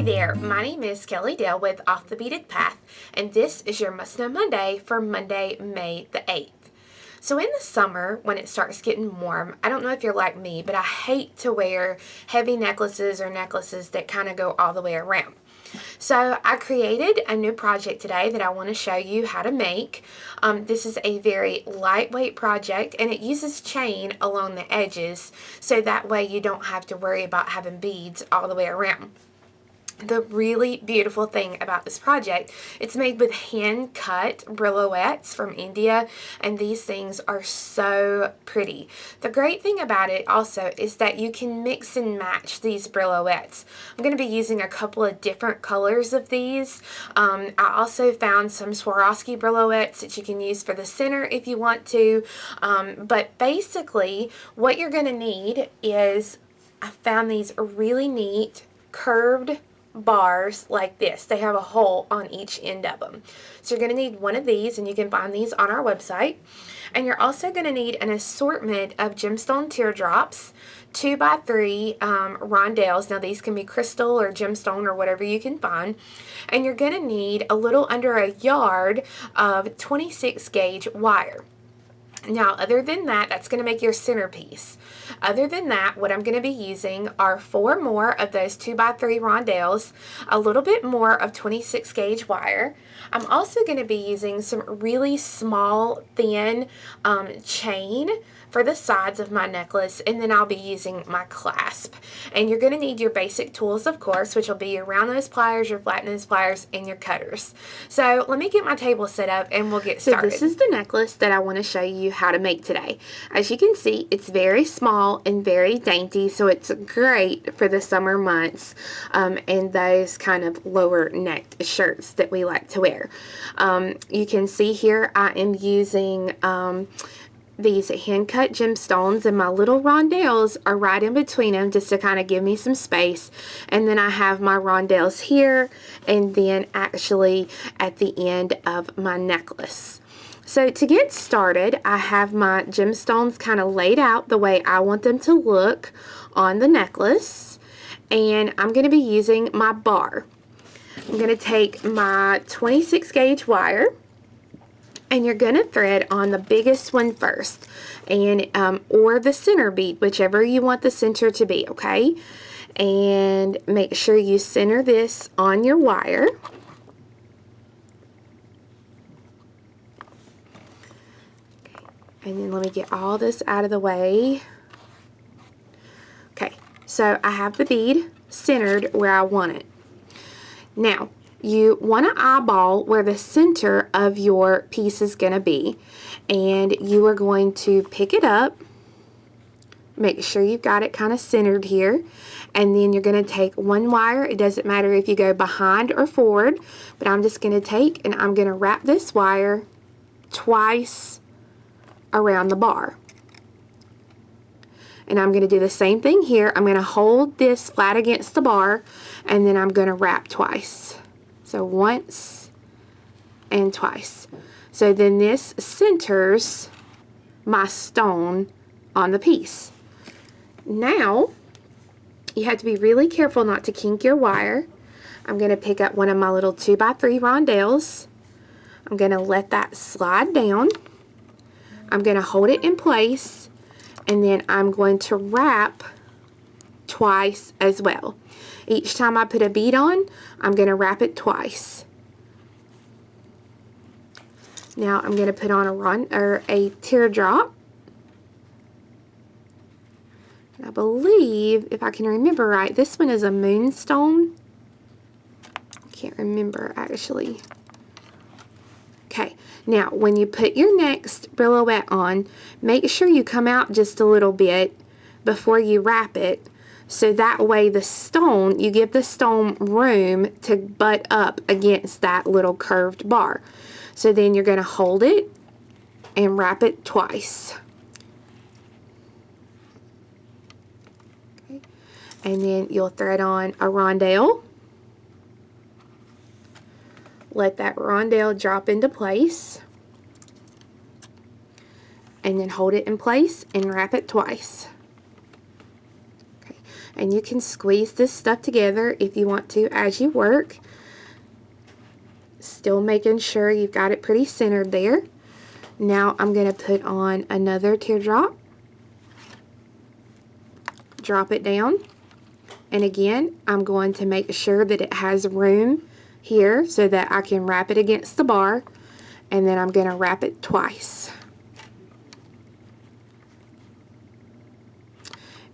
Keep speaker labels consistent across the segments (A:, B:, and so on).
A: there, my name is Kelly Dale with Off the Beaten Path, and this is your Must Know Monday for Monday, May the 8th. So in the summer, when it starts getting warm, I don't know if you're like me, but I hate to wear heavy necklaces or necklaces that kind of go all the way around. So I created a new project today that I want to show you how to make. This is a very lightweight project, and it uses chain along the edges, so that way you don't have to worry about having beads all the way around. The really beautiful thing about this project, it's made with hand-cut briolets from India, and these things are so pretty. The great thing about it also is that you can mix and match these briolets. I'm going to be using a couple of different colors of these. I also found some Swarovski briolets that you can use for the center if you want to. But basically, what you're going to need is, I found these really neat curved bars like this. They have a hole on each end of them. So you're going to need one of these, and you can find these on our website. And you're also going to need an assortment of gemstone teardrops, 2x3 rondelles. Now these can be crystal or gemstone or whatever you can find. And you're going to need a little under a yard of 26 gauge wire. Now, other than that, that's going to make your centerpiece. Other than that, what I'm going to be using are 4 more of those 2x3 rondelles, a little bit more of 26 gauge wire. I'm also going to be using some really small, thin chain for the sides of my necklace, and then I'll be using my clasp. And you're going to need your basic tools, of course, which will be your round nose pliers, your flat nose pliers, and your cutters. So let me get my table set up and we'll get started. So this is the necklace that I want to show you how to make today. As you can see, it's very small and very dainty, so it's great for the summer months and those kind of lower necked shirts that we like to wear. You can see here I am using these hand-cut gemstones, and my little rondelles are right in between them just to kind of give me some space. And then I have my rondelles here, and then actually at the end of my necklace. So to get started, I have my gemstones kind of laid out the way I want them to look on the necklace, and I'm going to be using my bar. I'm going to take my 26 gauge wire, and you're going to thread on the biggest one first, and or the center bead, whichever you want the center to be, okay? And make sure you center this on your wire. And then let me get all this out of the way. Okay, so I have the bead centered where I want it. Now, you want to eyeball where the center of your piece is going to be, and you are going to pick it up, make sure you've got it kind of centered here, and then you're going to take one wire. It doesn't matter if you go behind or forward, but I'm just going to take and I'm going to wrap this wire twice around the bar. And I'm going to do the same thing here. I'm going to hold this flat against the bar, and then I'm going to wrap twice. So once and twice. So then this centers my stone on the piece. Now, you have to be really careful not to kink your wire. I'm going to pick up one of my little 2x3 rondelles. I'm going to let that slide down. I'm going to hold it in place, and then I'm going to wrap twice as well. Each time I put a bead on, I'm going to wrap it twice. Now I'm going to put on a teardrop. And I believe, if I can remember right, this one is a moonstone. I can't remember actually. Okay, now when you put your next briolette on, make sure you come out just a little bit before you wrap it. So that way the stone, you give the stone room to butt up against that little curved bar. So then you're going to hold it and wrap it twice. Okay. And then you'll thread on a rondelle. Let that rondelle drop into place. And then hold it in place and wrap it twice. And you can squeeze this stuff together if you want to as you work. Still making sure you've got it pretty centered there. Now I'm going to put on another teardrop. Drop it down. And again, I'm going to make sure that it has room here so that I can wrap it against the bar. And then I'm going to wrap it twice.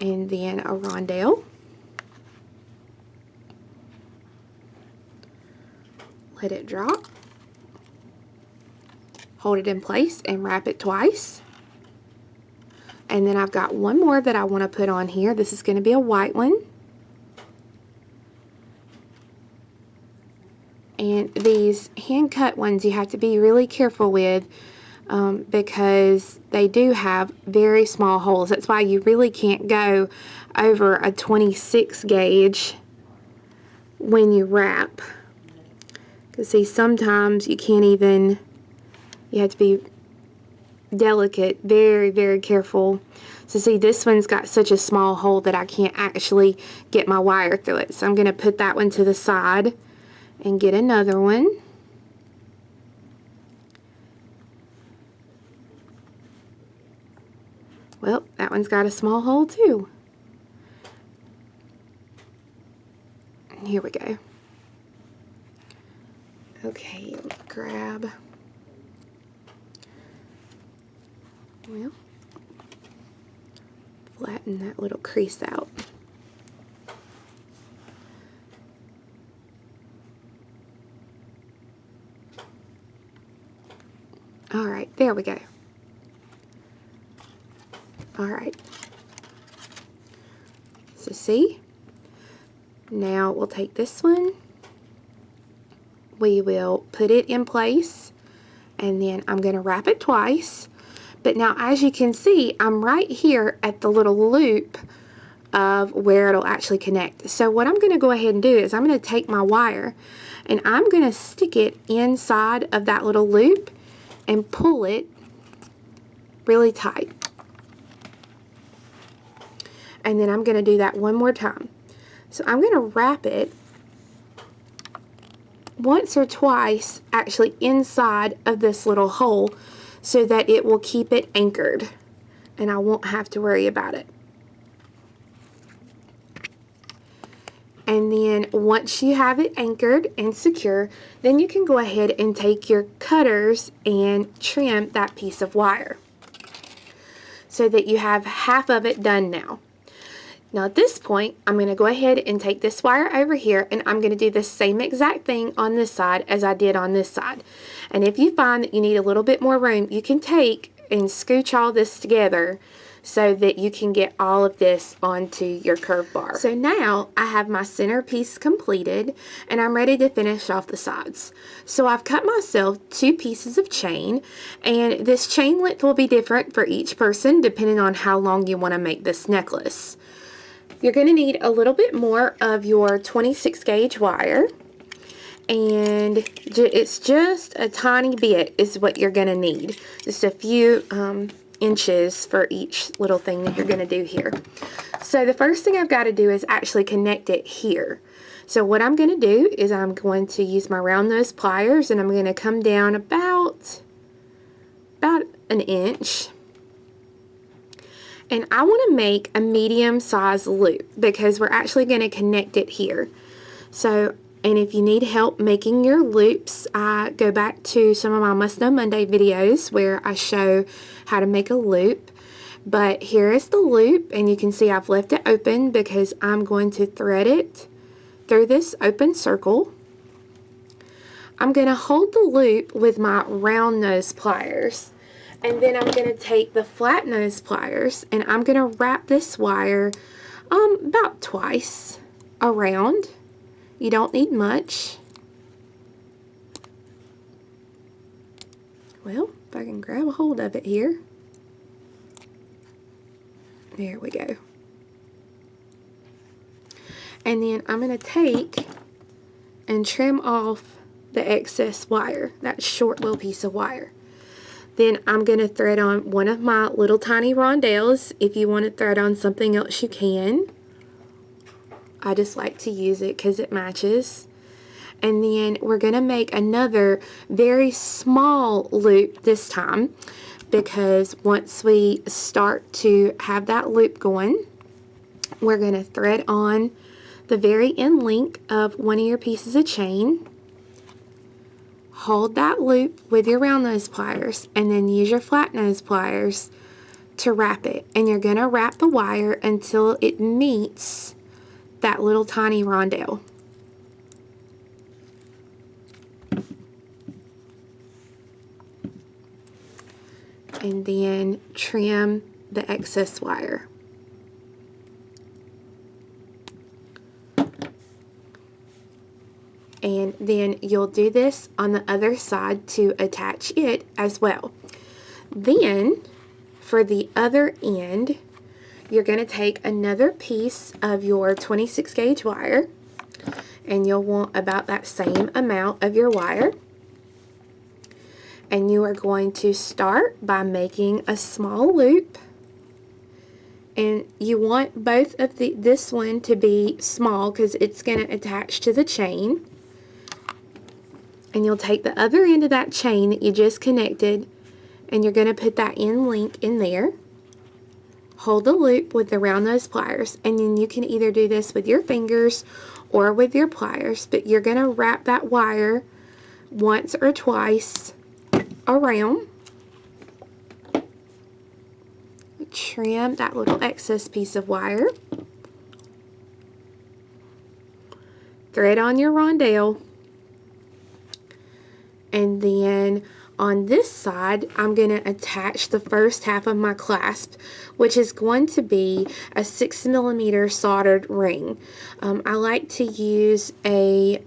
A: And then a rondelle. Let it drop. Hold it in place and wrap it twice. And then I've got one more that I want to put on here. This is going to be a white one. And these hand cut ones you have to be really careful with because they do have very small holes. That's why you really can't go over a 26 gauge when you wrap. Because see, sometimes you can't even, you have to be delicate, very, very careful. So see, this one's got such a small hole that I can't actually get my wire through it. So I'm going to put that one to the side and get another one. Well, that one's got a small hole too. Here we go. Okay, let's grab, well, flatten that little crease out. Alright, there we go. Alright. So see? Now we'll take this one. We will put it in place. And then I'm going to wrap it twice. But now as you can see, I'm right here at the little loop of where it'll actually connect. So what I'm going to go ahead and do is I'm going to take my wire and I'm going to stick it inside of that little loop and pull it really tight. And then I'm going to do that one more time. So I'm going to wrap it once or twice actually inside of this little hole so that it will keep it anchored and I won't have to worry about it. And then once you have it anchored and secure, then you can go ahead and take your cutters and trim that piece of wire so that you have half of it done now. Now at this point, I'm going to go ahead and take this wire over here and I'm going to do the same exact thing on this side as I did on this side. And if you find that you need a little bit more room, you can take and scooch all this together so that you can get all of this onto your curved bar. So now I have my center piece completed and I'm ready to finish off the sides. So I've cut myself 2 pieces of chain, and this chain length will be different for each person depending on how long you want to make this necklace. You're going to need a little bit more of your 26 gauge wire, and it's just a tiny bit is what you're going to need. Just a few inches for each little thing that you're going to do here. So the first thing I've got to do is actually connect it here. So what I'm going to do is I'm going to use my round nose pliers and I'm going to come down about an inch. And I want to make a medium size loop because we're actually going to connect it here. So, and if you need help making your loops, I go back to some of my Must Know Monday videos where I show how to make a loop. But here is the loop, and you can see I've left it open because I'm going to thread it through this open circle. I'm going to hold the loop with my round nose pliers. And then I'm going to take the flat nose pliers and I'm going to wrap this wire about twice around. You don't need much. Well, if I can grab a hold of it here. There we go. And then I'm going to take and trim off the excess wire, that short little piece of wire. Then I'm going to thread on one of my little tiny rondelles. If you want to thread on something else, you can. I just like to use it because it matches. And then we're going to make another very small loop this time, because once we start to have that loop going, we're going to thread on the very end link of one of your pieces of chain. Hold that loop with your round nose pliers, and then use your flat nose pliers to wrap it. And you're going to wrap the wire until it meets that little tiny rondelle. And then trim the excess wire. And then you'll do this on the other side to attach it as well. Then for the other end, you're going to take another piece of your 26 gauge wire, and you'll want about that same amount of your wire. And you are going to start by making a small loop, and you want both of this one to be small because it's going to attach to the chain. And you'll take the other end of that chain that you just connected, and you're going to put that end link in there. Hold the loop with the round nose pliers, and then you can either do this with your fingers or with your pliers, but you're going to wrap that wire once or twice around. Trim that little excess piece of wire. Thread on your rondelle. And then on this side, I'm going to attach the first half of my clasp, which is going to be a 6mm soldered ring. I like to use a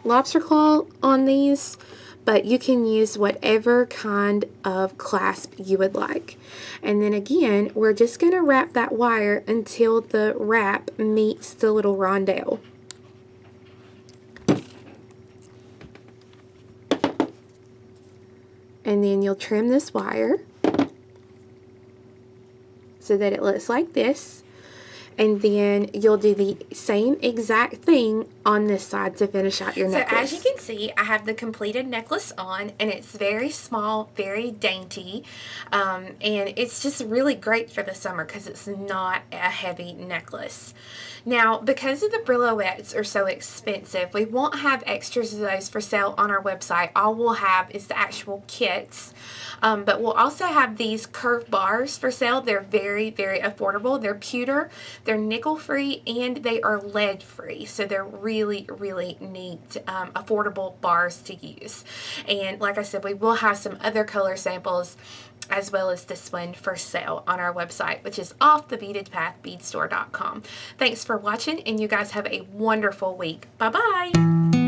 A: Lobster Claw on these, but you can use whatever kind of clasp you would like. And then again, we're just going to wrap that wire until the wrap meets the little rondelle. And then you'll trim this wire so that it looks like this. And then you'll do the same exact thing on this side to finish out your necklace.
B: So as you can see, I have the completed necklace on, and it's very small, very dainty, and it's just really great for the summer because it's not a heavy necklace. Now, because of the Briolette are so expensive, we won't have extras of those for sale on our website. All we'll have is the actual kits. But we'll also have these curved bars for sale. They're very, very affordable. They're pewter, they're nickel free, and they are lead free. So they're really, really neat, affordable bars to use. And like I said, we will have some other color samples as well as this one for sale on our website, which is offthebeadedpathbeadstore.com. Thanks for watching, and you guys have a wonderful week. Bye-bye.